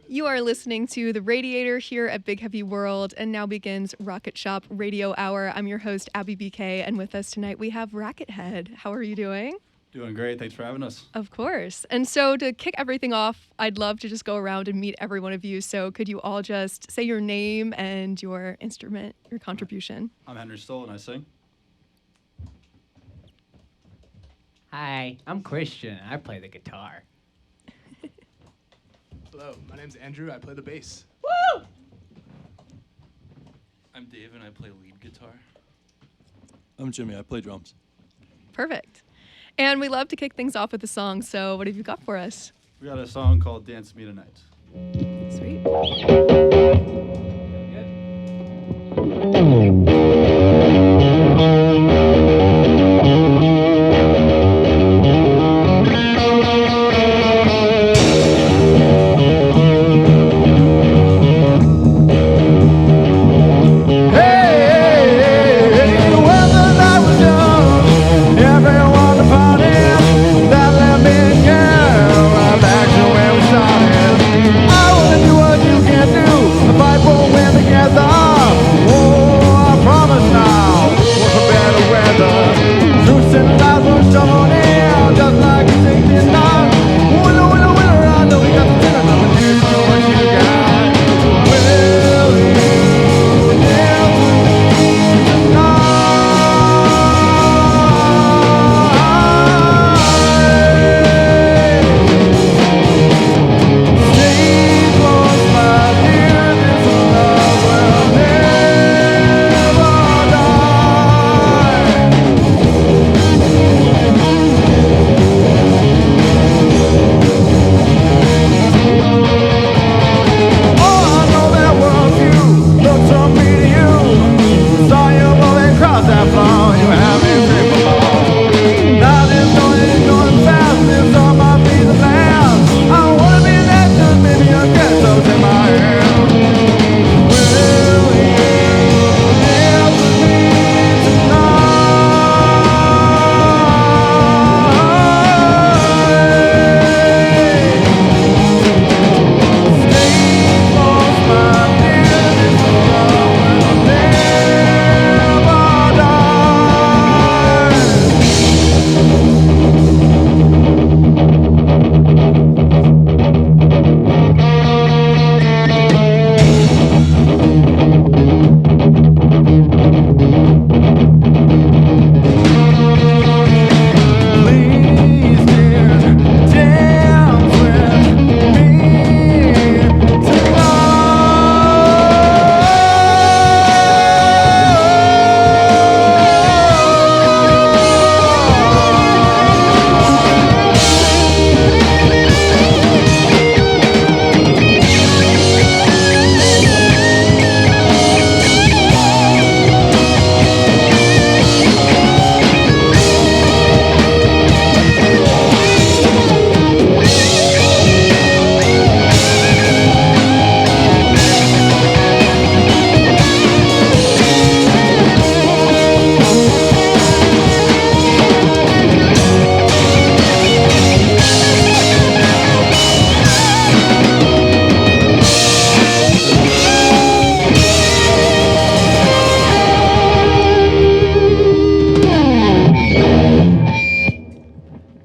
You are listening to The Radiator here at Big Heavy World, and now begins Rocket Shop Radio Hour. I'm your host, Abby BK, and with us tonight we have Wrackethead. How are you doing? Doing great. Thanks for having us. Of course. And so to kick everything off, I'd love to just go around and meet every one of you. So could you all just say your name and your instrument, your contribution? I'm Henry Stoll, and I sing. Hi, I'm Christian. I play the guitar. Hello, my name's Andrew. I play the bass. Woo! I'm Dave, and I play lead guitar. I'm Jimmy. I play drums. Perfect. And we love to kick things off with a song, so what have you got for us? We got a song called Dance Me Tonight. Sweet.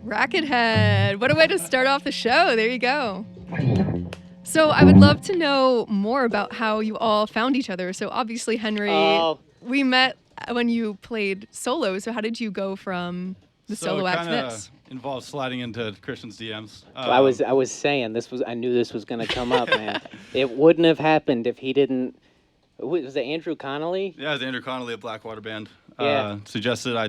Wrackethead. What a way to start off the show. There you go. So I would love to know more about how you all found each other. So obviously, Henry, we met when you played solo. So how did you go from the solo act to this? Involves sliding into Christian's DMs. I was saying I knew this was gonna come up, man. It wouldn't have happened if he didn't. Was it Andrew Connolly? Yeah, it was Andrew Connolly of Blackwater Band. Yeah. Suggested I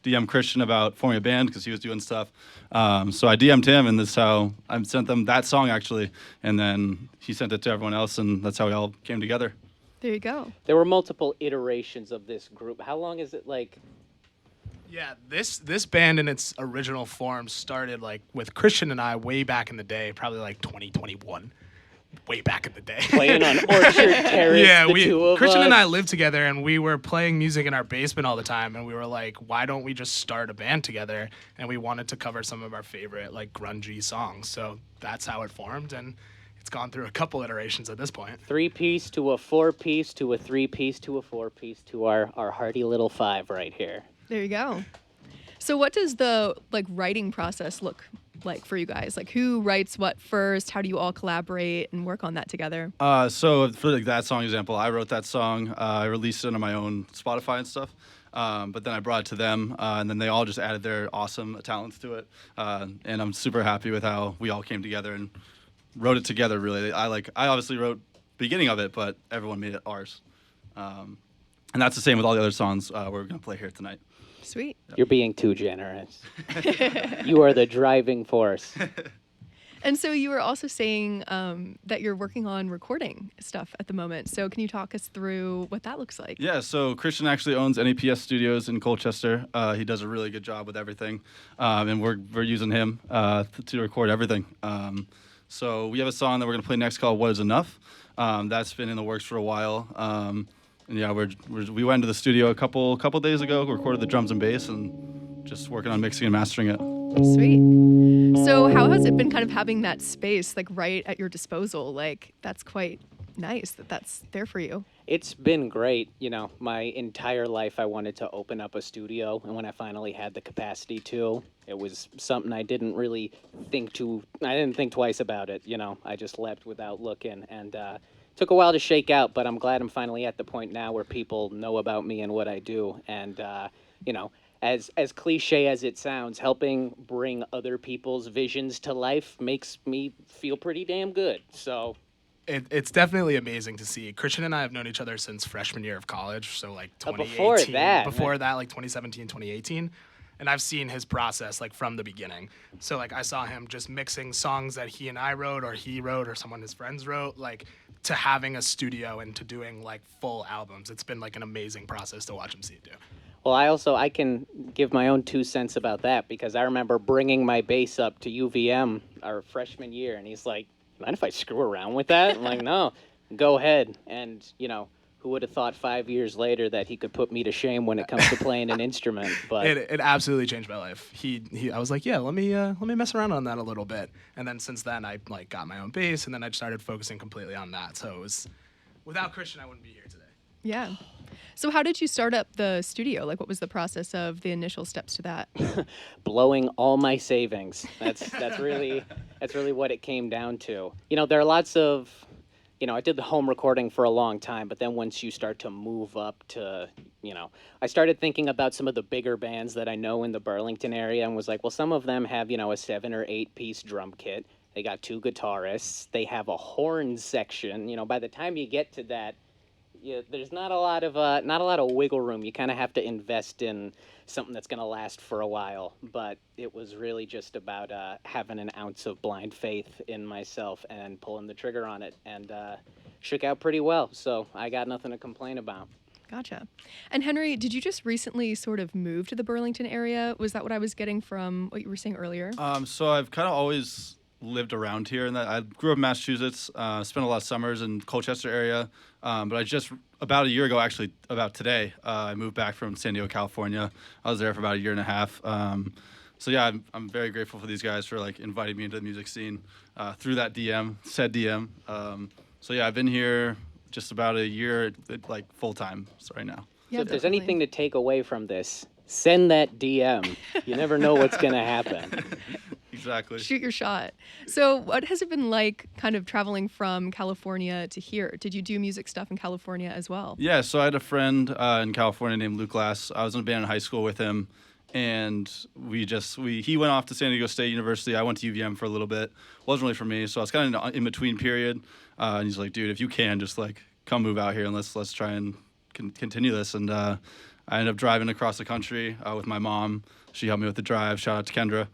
DM Christian about forming a band because he was doing stuff. So I DM'd him, and this is how I sent them that song, actually. And then he sent it to everyone else, and that's how we all came together. There you go. There were multiple iterations of this group. How long is it, like? Yeah, this band in its original form started like with Christian and I way back in the day, probably like 2021. way back in the day. Playing on Orchard Terrace, Yeah, the two of Christian us. and I lived together, and we were playing music in our basement all the time. And we were like, why don't we just start a band together? And we wanted to cover some of our favorite like grungy songs. So that's how it formed, and it's gone through a couple iterations at this point. 3-piece to a 4-piece to a 3-piece to a 4-piece to our hearty little 5 right here. There you go. So what does the like writing process look like for you guys? Like who writes what first? How do you all collaborate and work on that together? So for like that song example, I wrote that song. I released it on my own Spotify and stuff. But then I brought it to them, and then they all just added their awesome talents to it. And I'm super happy with how we all came together and wrote it together. Really, I obviously wrote beginning of it, but everyone made it ours. And that's the same with all the other songs we're gonna play here tonight. Sweet. You're being too generous. You are the driving force. And so you were also saying that you're working on recording stuff at the moment. So can you talk us through what that looks like? Yeah, so Christian actually owns NAPS Studios in Colchester. He does a really good job with everything, and we're using him to record everything. So we have a song that we're gonna play next called "What Is Enough." That's been in the works for a while. And yeah, we went to the studio a couple days ago, recorded the drums and bass, and just working on mixing and mastering it. Sweet. So how has it been kind of having that space like right at your disposal? Like that's quite nice that that's there for you. It's been great. You know, my entire life I wanted to open up a studio, and when I finally had the capacity to, it was something I didn't think twice about it. You know, I just leapt without looking, and took a while to shake out, but I'm glad I'm finally at the point now where people know about me and what I do. And, you know, as cliche as it sounds, helping bring other people's visions to life makes me feel pretty damn good. So It's definitely amazing to see. Christian and I have known each other since freshman year of college, so like But 2018. before that, like 2017, 2018. And I've seen his process like from the beginning. So like I saw him just mixing songs that he and I wrote or he wrote or someone his friends wrote, like to having a studio and to doing like full albums. It's been like an amazing process to watch him see it do. Well, I can give my own 2 cents about that, because I remember bringing my bass up to UVM our freshman year, and he's like, mind if I screw around with that? I'm like, no, go ahead. And, you know, who would have thought 5 years later that he could put me to shame when it comes to playing an instrument? But It absolutely changed my life. I was like, yeah, let me mess around on that a little bit. And then since then I like got my own bass, and then I started focusing completely on that. So it was, without Christian I wouldn't be here today. Yeah. So how did you start up the studio? Like what was the process of the initial steps to that? blowing all my savings. That's really what it came down to. You know, there are lots of, you know, I did the home recording for a long time, but then once you start to move up to, you know, I started thinking about some of the bigger bands that I know in the Burlington area, and was like, well, some of them have, you know, a 7 or 8 piece drum kit. They got 2 guitarists. They have a horn section. You know, by the time you get to that, there's not a lot of wiggle room. You kind of have to invest in something that's going to last for a while. But it was really just about having an ounce of blind faith in myself and pulling the trigger on it, and shook out pretty well. So I got nothing to complain about. Gotcha. And Henry, did you just recently sort of move to the Burlington area? Was that what I was getting from what you were saying earlier? So I've kind of always lived around here, and I grew up in Massachusetts, spent a lot of summers in Colchester area, but I just about a year ago, actually about today, I moved back from San Diego, California. I was there for about a year and a half. So yeah, I'm very grateful for these guys for like inviting me into the music scene through that said DM. So yeah, I've been here just about a year, like full time right now. Yeah, So if there's definitely. anything to take away from this, send that DM. You never know what's going to happen. Exactly. Shoot your shot. So what has it been like kind of traveling from California to here? Did you do music stuff in California as well? Yeah, so I had a friend in California named Luke Glass. I was in a band in high school with him, and he went off to San Diego State University. I went to UVM for a little bit. Wasn't really for me, so I was kind of in between period. And he's like, dude, if you can, just like come move out here and let's try and continue this. And I ended up driving across the country with my mom. She helped me with the drive. Shout out to Kendra.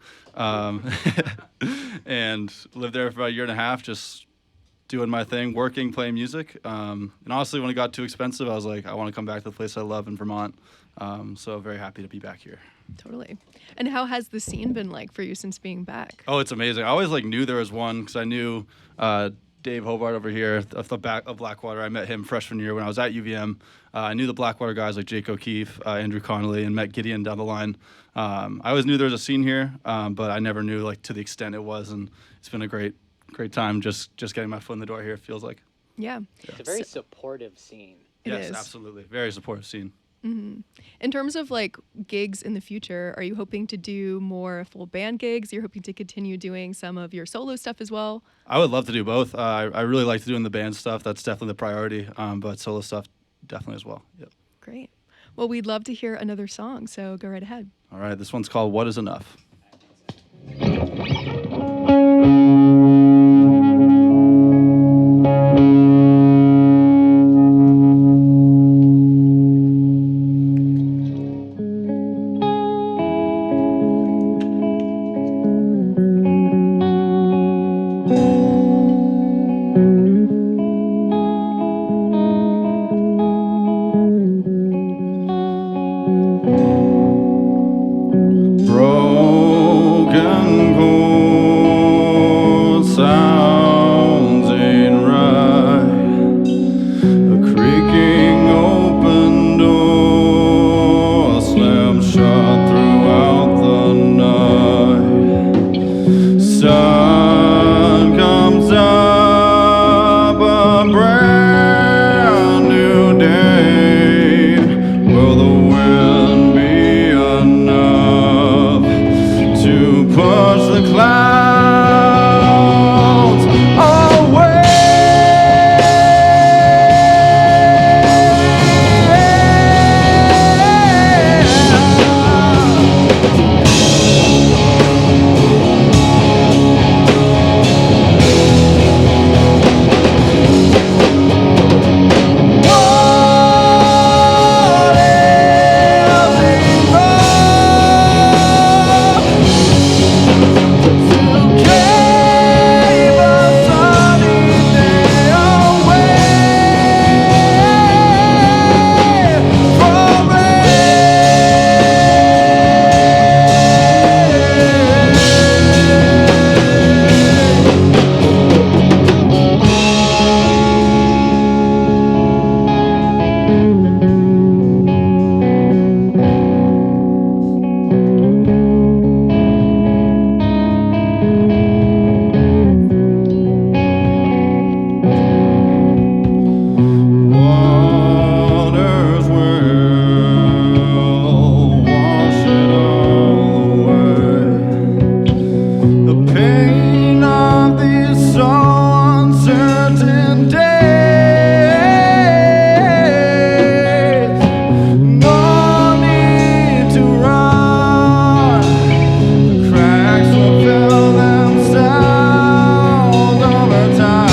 And lived there for about a year and a half, just doing my thing, working, playing music. And honestly, when it got too expensive, I was like, I want to come back to the place I love in Vermont. So very happy to be back here. Totally. And how has the scene been like for you since being back? Oh, it's amazing. I always like knew there was one because I knew Dave Hobart over here of the back of Blackwater. I met him freshman year when I was at UVM. I knew the Blackwater guys like Jake O'Keefe, Andrew Connolly, and met Gideon down the line. I always knew there was a scene here, but I never knew like to the extent it was, and it's been a great time just getting my foot in the door here, it feels like. Yeah. It's a very supportive scene. Yes, absolutely. Very supportive scene. Mm-hmm. In terms of like gigs in the future, are you hoping to do more full band gigs? You're hoping to continue doing some of your solo stuff as well? I would love to do both. I really like doing the band stuff. That's definitely the priority. But solo stuff definitely as well. Yep. Great. Well, we'd love to hear another song, so go right ahead. All right. This one's called "What Is Enough." Broken chord sounds ain't right. A creaking open door slams shut throughout the night. Sun comes up, a brand new day. Will the wind be enough to push the clouds away? Waters will wash it all away. The pain of these so uncertain days. No need to run. The cracks will fill themselves over time.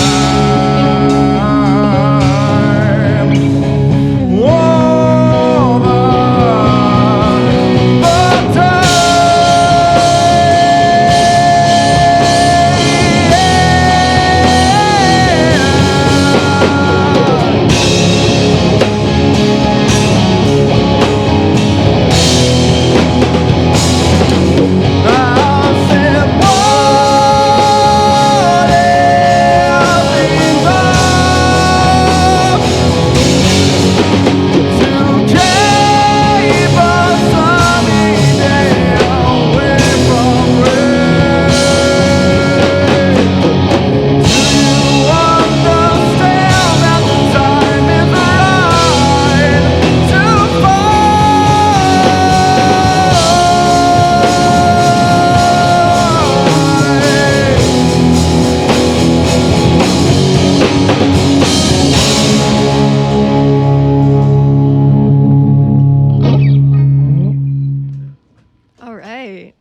All right.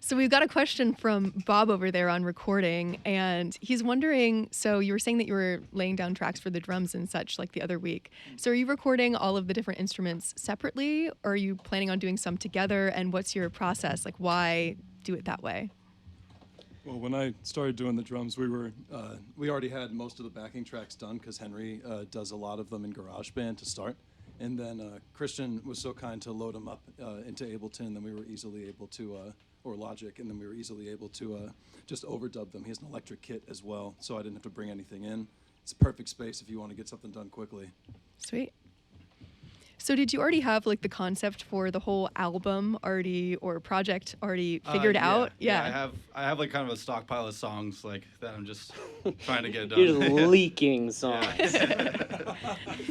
So we've got a question from Bob over there on recording, and he's wondering, so you were saying that you were laying down tracks for the drums and such like the other week. So are you recording all of the different instruments separately, or are you planning on doing some together, and what's your process? Like, why do it that way? Well, when I started doing the drums, we already had most of the backing tracks done because Henry does a lot of them in GarageBand to start. And then Christian was so kind to load them up into Ableton, then we were easily able to or Logic, and then we were easily able to just overdub them. He has an electric kit as well, so I didn't have to bring anything in. It's a perfect space if you want to get something done quickly. Sweet. So did you already have like the concept for the whole album already or project already figured out? Yeah. I have like kind of a stockpile of songs like that I'm just trying to get done. You're just leaking songs.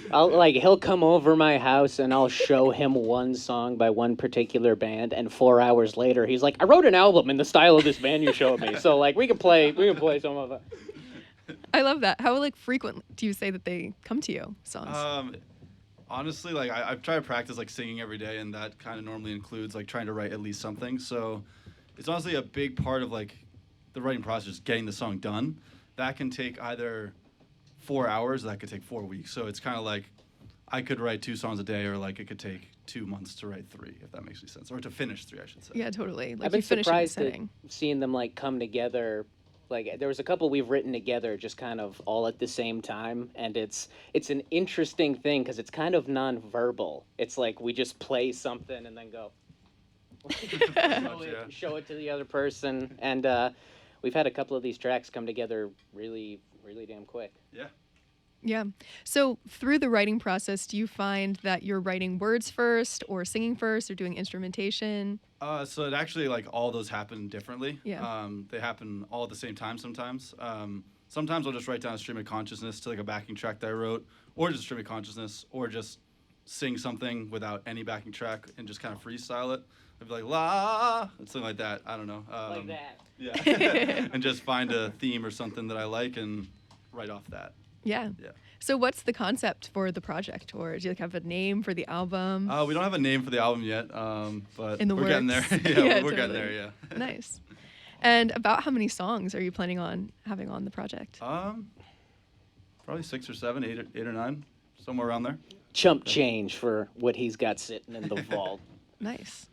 He'll come over my house and I'll show him one song by one particular band, and 4 hours later he's like, I wrote an album in the style of this band you showed me. So like we can play some of it. I love that. How like frequent do you say that they come to you, songs? Honestly, like I've tried to practice like singing every day, and that kind of normally includes like trying to write at least something. So it's honestly a big part of like the writing process, getting the song done. That can take either 4 hours, that could take 4 weeks. So it's kind of like I could write 2 songs a day, or like it could take 2 months to write 3, if that makes any sense, or to finish 3, I should say. Yeah, totally. Like I've been you finish in the surprised at setting. seeing them like come together. Like there was a couple we've written together just kind of all at the same time, and it's an interesting thing because it's kind of non-verbal. It's like we just play something and then go show it to the other person, and we've had a couple of these tracks come together really, really damn quick. Yeah. Yeah. So through the writing process, do you find that you're writing words first or singing first or doing instrumentation? So it actually, like, all those happen differently. Yeah. They happen all at the same time sometimes. Sometimes I'll just write down a stream of consciousness to like a backing track that I wrote, or just stream of consciousness, or just sing something without any backing track and just kind of freestyle it. I'd be like, la, something like that. I don't know. Like that. Yeah. And just find a theme or something that I like and write off that. Yeah. Yeah. So what's the concept for the project, or do you like have a name for the album? We don't have a name for the album yet, but In the we're getting there. works. Yeah, Yeah, we're getting totally. there. Yeah. Nice. And about how many songs are you planning on having on the project? Probably 6 or 7, 8 or 9, somewhere around there. Chump change for what he's got sitting in the vault. Nice.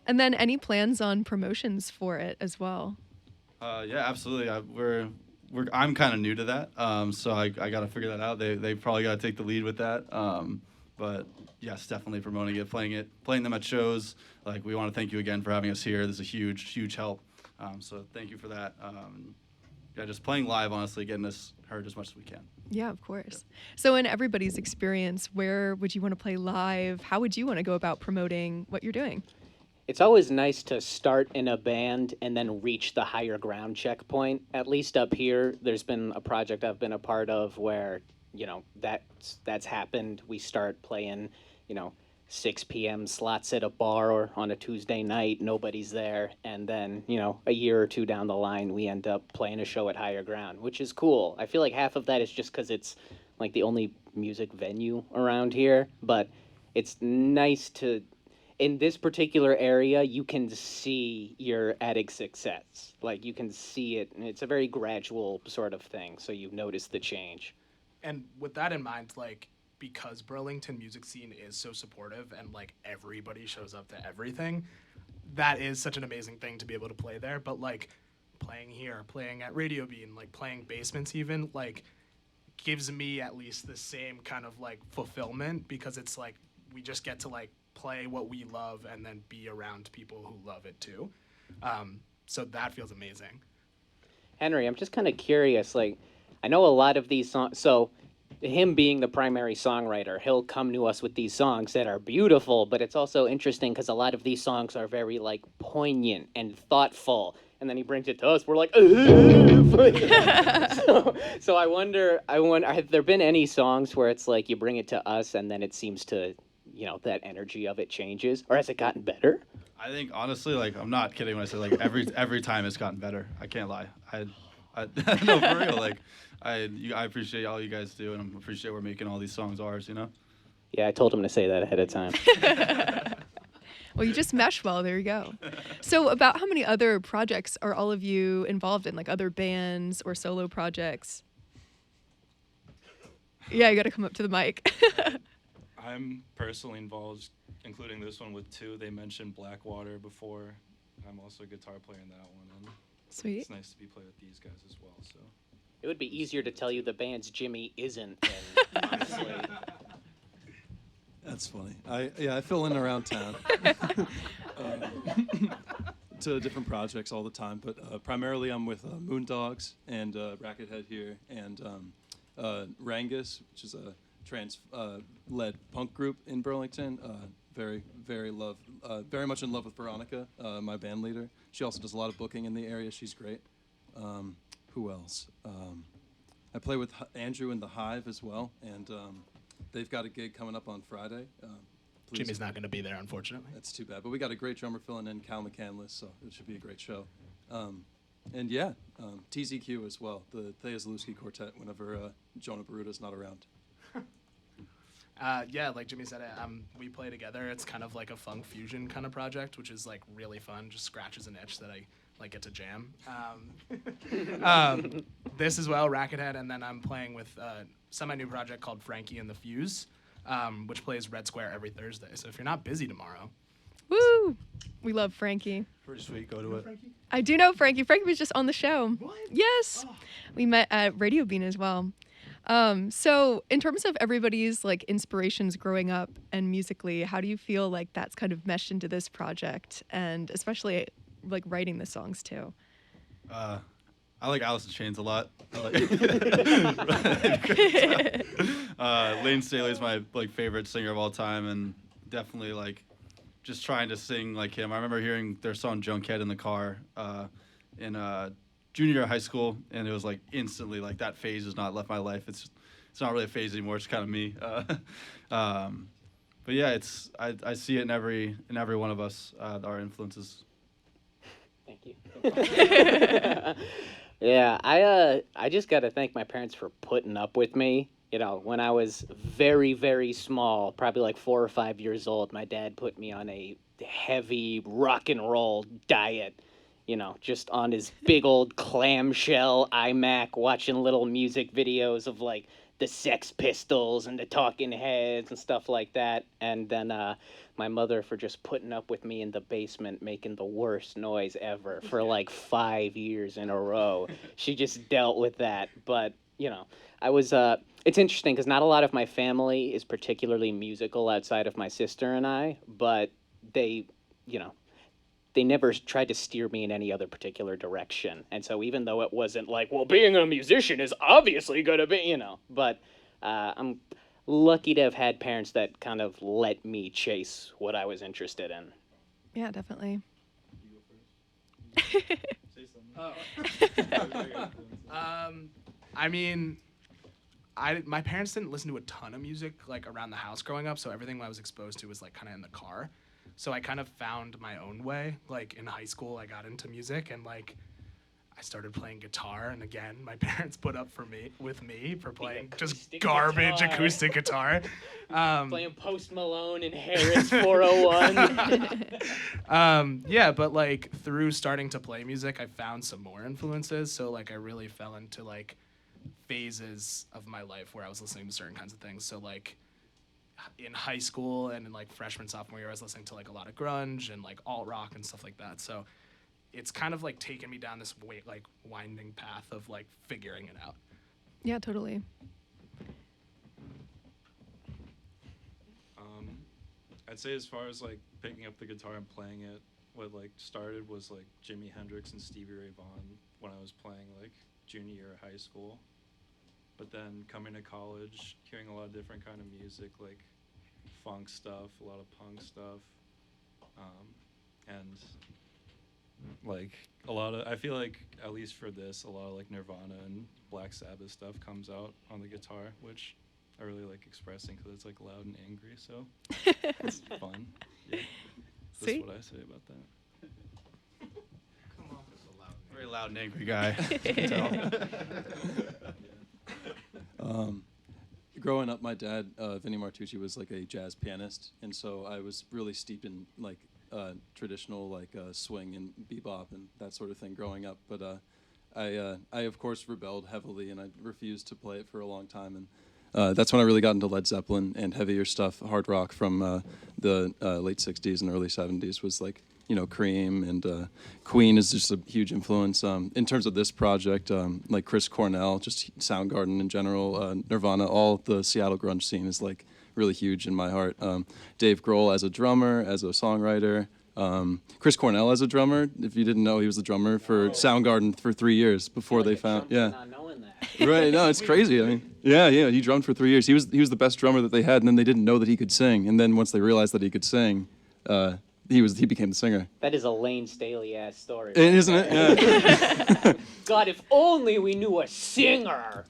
And then any plans on promotions for it as well? Yeah, absolutely. I'm kind of new to that, so I got to figure that out. They probably got to take the lead with that. But yes, definitely promoting it, playing them at shows. Like, we want to thank you again for having us here. This is a huge help. So thank you for that. Yeah, just playing live, honestly, getting us heard as much as we can. Yeah, of course. So in everybody's experience, where would you want to play live? How would you want to go about promoting what you're doing? It's always nice to start in a band and then reach the higher ground checkpoint. At least up here, there's been a project I've been a part of where, that's happened. We start playing, 6 p.m. slots at a bar or on a Tuesday night, nobody's there. And then, a year or 2 down the line, we end up playing a show at higher ground, which is cool. I feel like half of that is just because it's like the only music venue around here. But it's nice to... In this particular area, you can see your adding success. Like, you can see it, and it's a very gradual sort of thing, so you notice the change. And with that in mind, like, because Burlington music scene is so supportive and, like, everybody shows up to everything, that is such an amazing thing to be able to play there. But, like, playing here, playing at Radio Bean, like, playing basements even, like, gives me at least the same kind of, like, fulfillment, because it's, like, we just get to, like, play what we love and then be around people who love it too. So that feels amazing. Henry, I'm just kind of curious, like, I know a lot of these songs, so him being the primary songwriter, he'll come to us with these songs that are beautiful, but it's also interesting because a lot of these songs are very, like, poignant and thoughtful, and then he brings it to us, we're like, so I wonder, have there been any songs where it's like you bring it to us and then it seems to, that energy of it changes, or has it gotten better? I think, honestly, like, I'm not kidding when I say, like, every time it's gotten better. I can't lie. No, for real. Like, I appreciate all you guys do, and I appreciate we're making all these songs ours, Yeah, I told him to say that ahead of time. Well, you just mesh well. There you go. So about how many other projects are all of you involved in, like other bands or solo projects? Yeah, you got to come up to the mic. I'm personally involved, including this one, with 2. They mentioned Blackwater before. I'm also a guitar player in that one. And Sweet. It's nice to be playing with these guys as well. So It would be easier to tell you the band's Jimmy isn't in, honestly. That's funny. I fill in around town. to different projects all the time, but primarily I'm with Moondogs and Wrackethead here, and Rangus, which is a trance-led punk group in Burlington. Very much in love with Veronica, my band leader. She also does a lot of booking in the area. She's great. Who else? I play with Andrew in the Hive as well, and they've got a gig coming up on Friday. Jimmy's not going to be there, unfortunately. That's too bad. But we got a great drummer filling in, Cal McCandless, so it should be a great show. And yeah, TZQ as well, the Thea Zalewski Quartet, whenever Jonah Baruda's not around. Yeah, like Jimmy said, we play together. It's kind of like a funk fusion kind of project, which is like really fun. Just scratches an itch that I like get to jam. This as well, Wrackethead, and then I'm playing with a semi-new project called Frankie and the Fuse, which plays Red Square every Thursday. So if you're not busy tomorrow, Woo! We love Frankie. Pretty sweet. Go to it. I do know Frankie. Frankie was just on the show. What? Yes. Oh. We met at Radio Bean as well. So in terms of everybody's like inspirations growing up and musically, how do you feel like that's kind of meshed into this project, and especially like writing the songs too? I like Alice in Chains a lot. Lane Staley's my like favorite singer of all time, and definitely like just trying to sing like him. I remember hearing their song Junkhead in the car in junior year of high school, and it was like instantly like that phase has not left my life. It's not really a phase anymore. It's kind of me. But yeah, I see it in every one of us, our influences. Thank you. Yeah, I just got to thank my parents for putting up with me. You know, when I was very, very small, probably like 4 or 5 years old, my dad put me on a heavy rock and roll diet. You know, just on his big old clamshell iMac, watching little music videos of like the Sex Pistols and the Talking Heads and stuff like that. And then my mother for just putting up with me in the basement making the worst noise ever for like 5 years in a row. She just dealt with that. But, you know, I was, it's interesting because not a lot of my family is particularly musical outside of my sister and I, but they, you know, they never tried to steer me in any other particular direction. And so even though it wasn't like, well, being a musician is obviously going to be, you know, but I'm lucky to have had parents that kind of let me chase what I was interested in. Yeah, definitely. I mean, my parents didn't listen to a ton of music like around the house growing up, so everything I was exposed to was like kind of in the car. So I kind of found my own way. Like in high school, I got into music and like I started playing guitar. And again, my parents put up with me for playing just garbage acoustic guitar. Playing Post Malone and Harris 401. Yeah, but like through starting to play music, I found some more influences. So like I really fell into like phases of my life where I was listening to certain kinds of things. So like in high school and in like freshman, sophomore year, I was listening to like a lot of grunge and like alt rock and stuff like that. So it's kind of like taken me down this like winding path of like figuring it out. Yeah, totally. I'd say as far as like picking up the guitar and playing it, what like started was like Jimi Hendrix and Stevie Ray Vaughan when I was playing like junior year of high school. But then coming to college, hearing a lot of different kind of music, like funk stuff, a lot of punk stuff, and like a lot of, I feel like at least for this, a lot of like Nirvana and Black Sabbath stuff comes out on the guitar, which I really like expressing because it's like loud and angry, so it's fun. Yeah. That's Sweet. what I say about that. Very loud and angry guy. You can tell. Growing up, my dad, Vinnie Martucci, was like a jazz pianist, and so I was really steeped in like traditional like swing and bebop and that sort of thing growing up. But I of course rebelled heavily, and I refused to play it for a long time. And that's when I really got into Led Zeppelin and heavier stuff, hard rock from the late '60s and early '70s. Was like, you know, Cream and Queen is just a huge influence. In terms of this project, like Chris Cornell, just Soundgarden in general, Nirvana, all the Seattle grunge scene is like really huge in my heart. Dave Grohl as a drummer, as a songwriter, Chris Cornell as a drummer. If you didn't know, he was the drummer for Soundgarden for 3 years before they found. Yeah. Not knowing that. Right. No, it's crazy. I mean, yeah. He drummed for 3 years. He was the best drummer that they had, and then they didn't know that he could sing. And then once they realized that he could sing, he became the singer. That is a Lane Staley ass story. Right? Isn't it? Yeah. God, if only we knew a singer.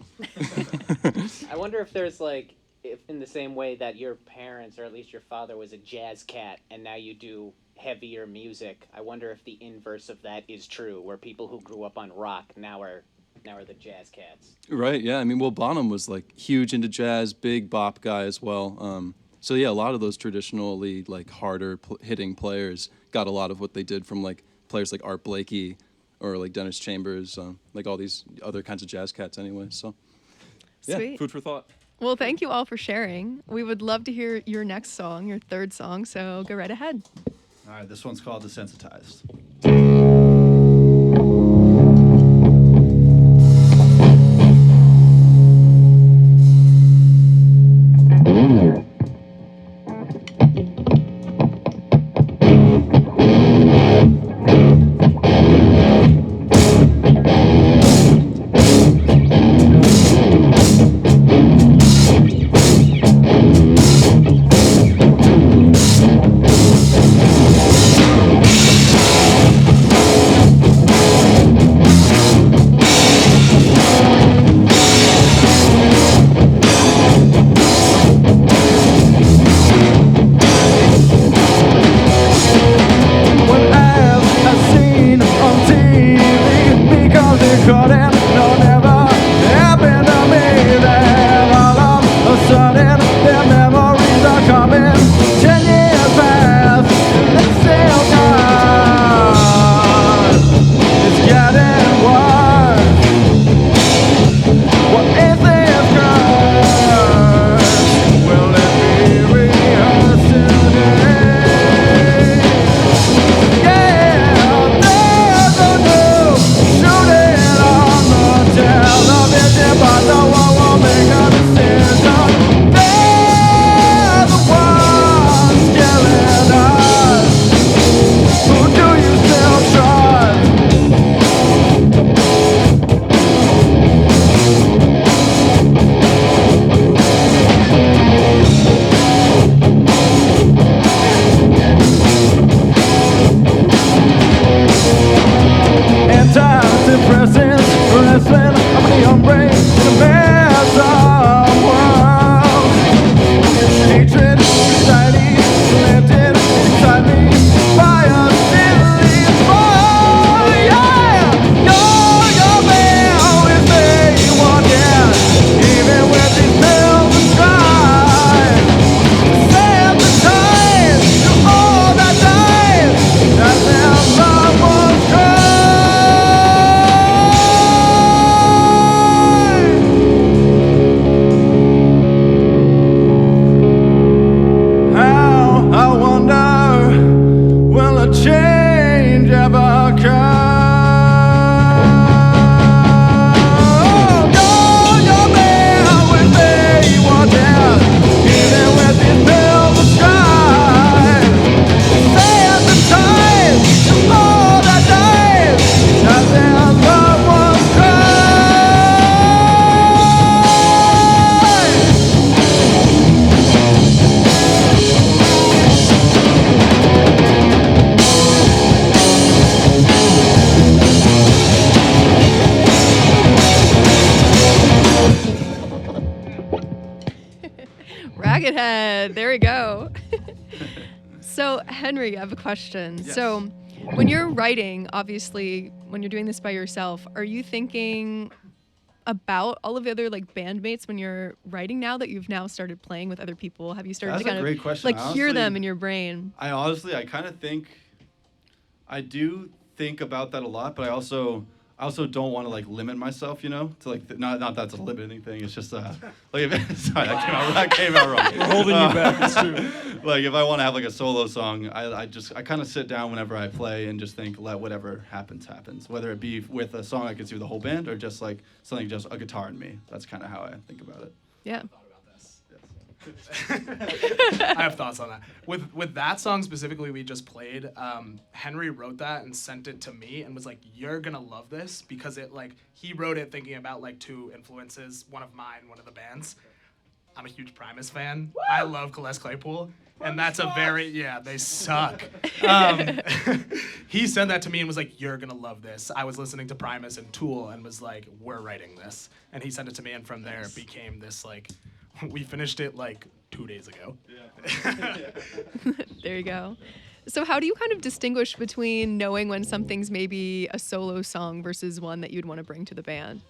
I wonder if there's like, if in the same way that your parents, or at least your father, was a jazz cat, and now you do heavier music. I wonder if the inverse of that is true, where people who grew up on rock now are the jazz cats. Right. Yeah. I mean, Will Bonham was like huge into jazz, big bop guy as well. So yeah, a lot of those traditionally like harder hitting players got a lot of what they did from like players like Art Blakey or like Dennis Chambers, like all these other kinds of jazz cats anyway. So yeah, Sweet. food for thought. Well, thank you all for sharing. We would love to hear your next song, your third song, so go right ahead. All right, this one's called Desensitized. Wrackethead. There we go. So, Henry, I have a question. Yes. So, when you're writing, obviously, when you're doing this by yourself, are you thinking about all of the other like bandmates when you're writing now that you've now started playing with other people? Have you started That's to a kind great of question. like hear Honestly, them in your brain? I kind of think, I do think about that a lot, but I also don't want to like limit myself, you know, to like not that's a limiting thing. It's just like if, sorry, that came out wrong. We're holding you back. It's true. Like if I want to have like a solo song, I kind of sit down whenever I play and just think, let whatever happens, whether it be with a song I can do the whole band or just like something just a guitar and me. That's kind of how I think about it. Yeah. I have thoughts on that. With that song specifically we just played, Henry wrote that and sent it to me and was like, "You're gonna love this," because it like he wrote it thinking about like two influences, one of mine, one of the band's. I'm a huge Primus fan. Woo! I love Celeste Claypool, and that's a very they suck. He sent that to me and was like, "You're gonna love this." I was listening to Primus and Tool and was like, "We're writing this," and he sent it to me, and from there it became this like. We finished it like 2 days ago. Yeah. There you go. So how do you kind of distinguish between knowing when something's maybe a solo song versus one that you'd want to bring to the band?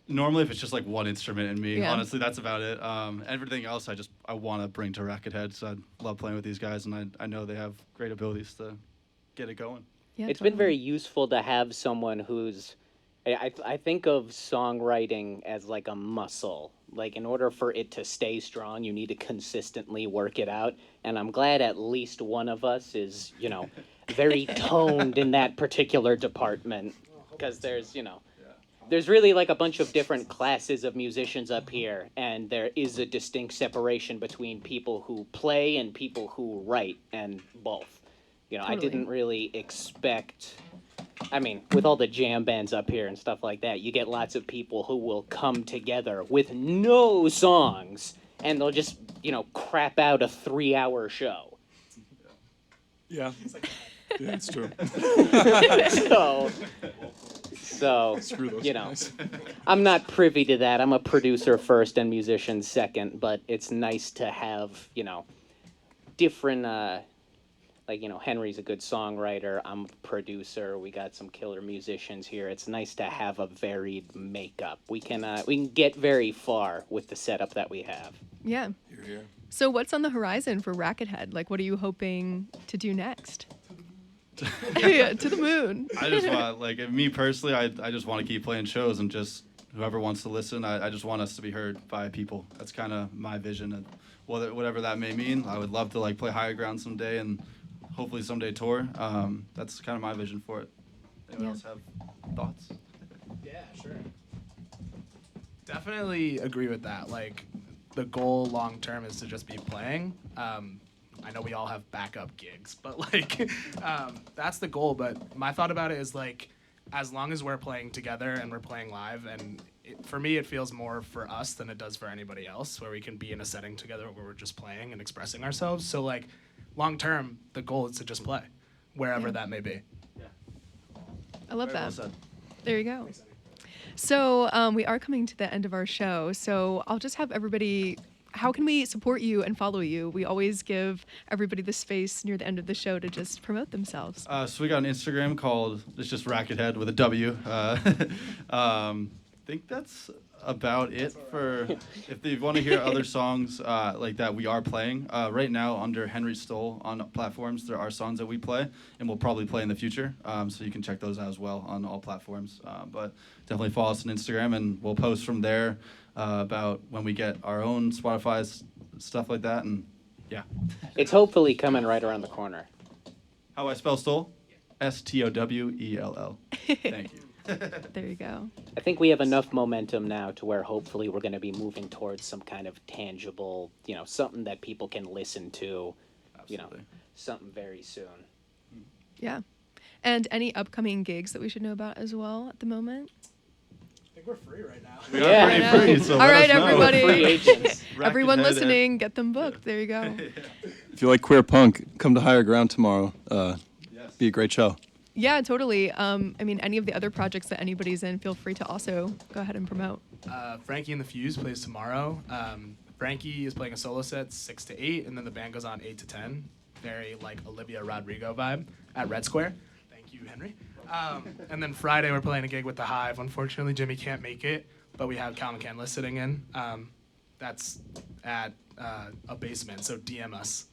Normally, if it's just like one instrument and me, Yeah. honestly, that's about it. Everything else, I want to bring to Wrackethead. So I love playing with these guys, and I know they have great abilities to get it going. Yeah, It's been very useful to have someone who's I think of songwriting as like a muscle. Like in order for it to stay strong, you need to consistently work it out. And I'm glad at least one of us is, very toned in that particular department. Because there's really like a bunch of different classes of musicians up here. And there is a distinct separation between people who play and people who write, and both. I didn't really expect... with all the jam bands up here and stuff like that, you get lots of people who will come together with no songs, and they'll just, crap out a 3-hour show. Yeah. Yeah, it's true. So Screw those guys. I'm not privy to that. I'm a producer first and musician second, but it's nice to have, different... Henry's a good songwriter. I'm a producer. We got some killer musicians here. It's nice to have a varied makeup. We can get very far with the setup that we have. Yeah. You're here. So what's on the horizon for Wrackethead? Like, what are you hoping to do next? Yeah, to the moon. I just want, me personally, I just want to keep playing shows, and just whoever wants to listen, I just want us to be heard by people. That's kind of my vision, and whatever that may mean. I would love to play Higher Ground someday, and hopefully someday tour. That's kind of my vision for it. Anyone else have thoughts? Yeah, sure. Definitely agree with that. Like, the goal long term is to just be playing. I know we all have backup gigs, but that's the goal. But my thought about it is as long as we're playing together and we're playing live, and for me it feels more for us than it does for anybody else, where we can be in a setting together where we're just playing and expressing ourselves. So long term, the goal is to just play, wherever that may be. Yeah. I love Very well that. said. There you go. So we are coming to the end of our show. So I'll just have everybody, how can we support you and follow you? We always give everybody the space near the end of the show to just promote themselves. So we got an Instagram called, it's just Wrackethead with a W. I think that's about it for, if they want to hear other songs like that we are playing. Right now under Henry Stoll on platforms, there are songs that we play and we'll probably play in the future. So you can check those out as well on all platforms. But definitely follow us on Instagram, and we'll post from there about when we get our own Spotify stuff like that. And yeah. It's hopefully coming right around the corner. How do I spell Stoll? Stowell. Thank you. There you go. I think we have enough momentum now to where hopefully we're going to be moving towards some kind of tangible, something that people can listen to, Absolutely. something very soon. Yeah. And any upcoming gigs that we should know about as well at the moment? I think we're free right now. We Yeah. are pretty free, so All let right, us know. everybody. Free agents. Everyone Wrackethead listening, get them booked. There you go. If you like queer punk, come to Higher Ground tomorrow. Yes. Be a great show. Yeah, totally. Any of the other projects that anybody's in, feel free to also go ahead and promote. Frankie and the Fuse plays tomorrow. Frankie is playing a solo set 6 to 8, and then the band goes on 8 to 10. Very Olivia Rodrigo vibe at Red Square. Thank you, Henry. And then Friday we're playing a gig with The Hive. Unfortunately, Jimmy can't make it, but we have Cal McCandless sitting in. That's at a basement, so DM us.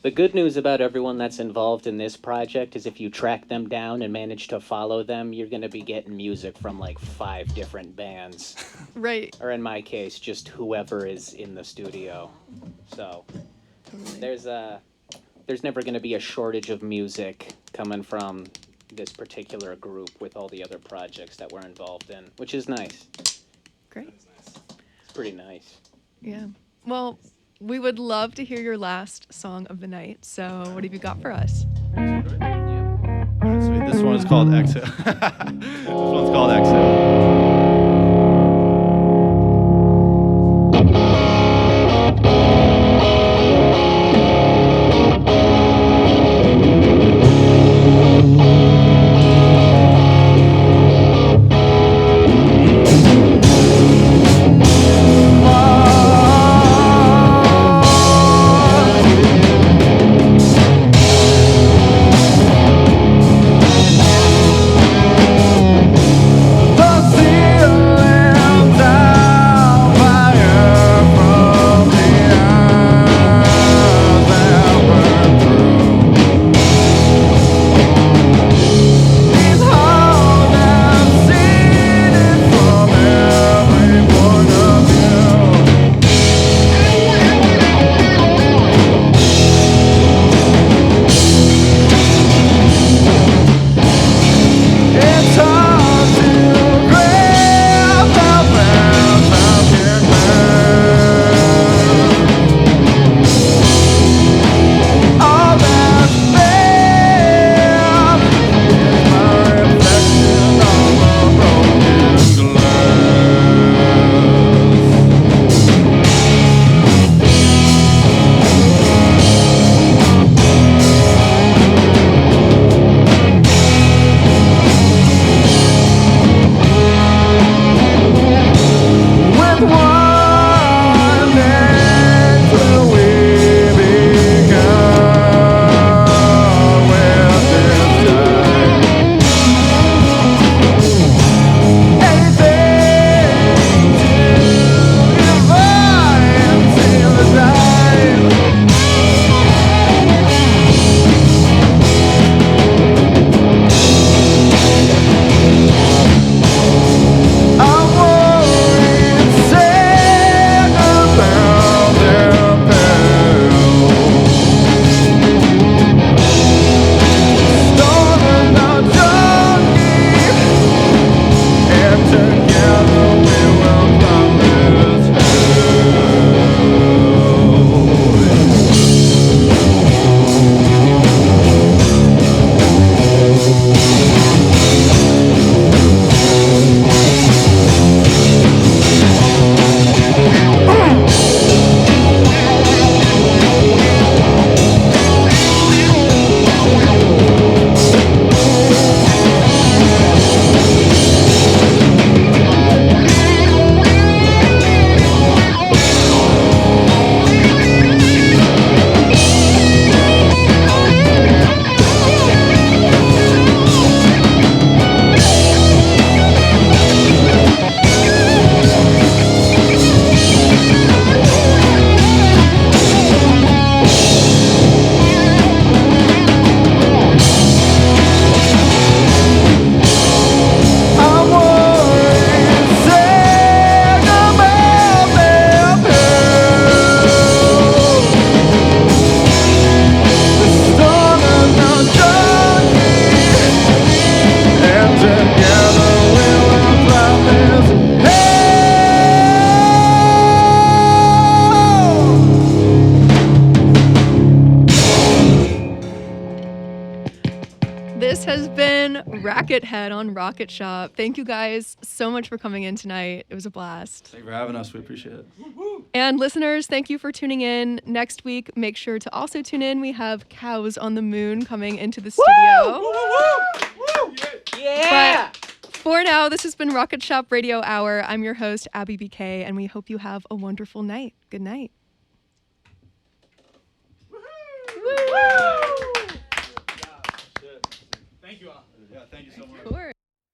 The good news about everyone that's involved in this project is if you track them down and manage to follow them, you're going to be getting music from 5 different bands. Right. Or in my case, just whoever is in the studio. So there's never going to be a shortage of music coming from this particular group with all the other projects that we're involved in, which is nice. Great. It's pretty nice. Yeah. Well, we would love to hear your last song of the night. So, what have you got for us? Sweet. This one is called Exhale. This one's called Exhale. This has been Wrackethead on Rocket Shop. Thank you guys so much for coming in tonight. It was a blast. Thank you for having us. We appreciate it. And listeners, thank you for tuning in. Next week, make sure to also tune in. We have Cows on the Moon coming into the studio. Yeah! But for now, this has been Rocket Shop Radio Hour. I'm your host, Abby BK, and we hope you have a wonderful night. Good night. Thank you all. Yeah, thank you so much. Of course.